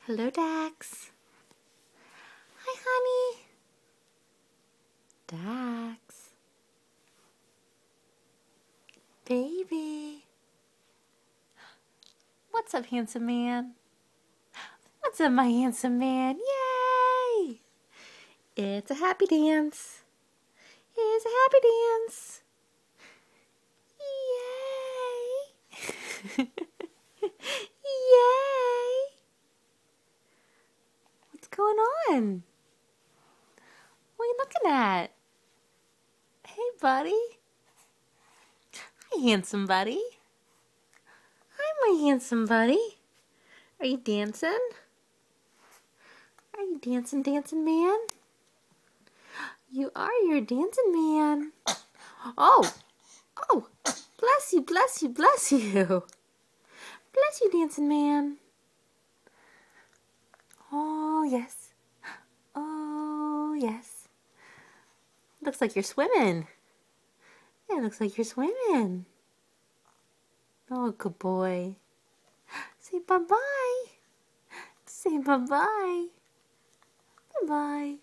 Hello, Dax. Hi, honey. Dax. Baby. What's up, handsome man? What's up, my handsome man? Yay! It's a happy dance. It's a happy dance. Yay! Yay! What's going on? What are you looking at? Hey, buddy. Hi, handsome buddy. Hi, my handsome buddy. Are you dancing? Are you dancing, man? You are. You're a dancing man. Oh! Oh! Bless you, bless you, bless you. Bless you, dancing man. Oh, yes. Oh, yes. Looks like you're swimming. Yeah, looks like you're swimming. Oh, good boy. Say bye-bye. Say bye-bye. Bye-bye.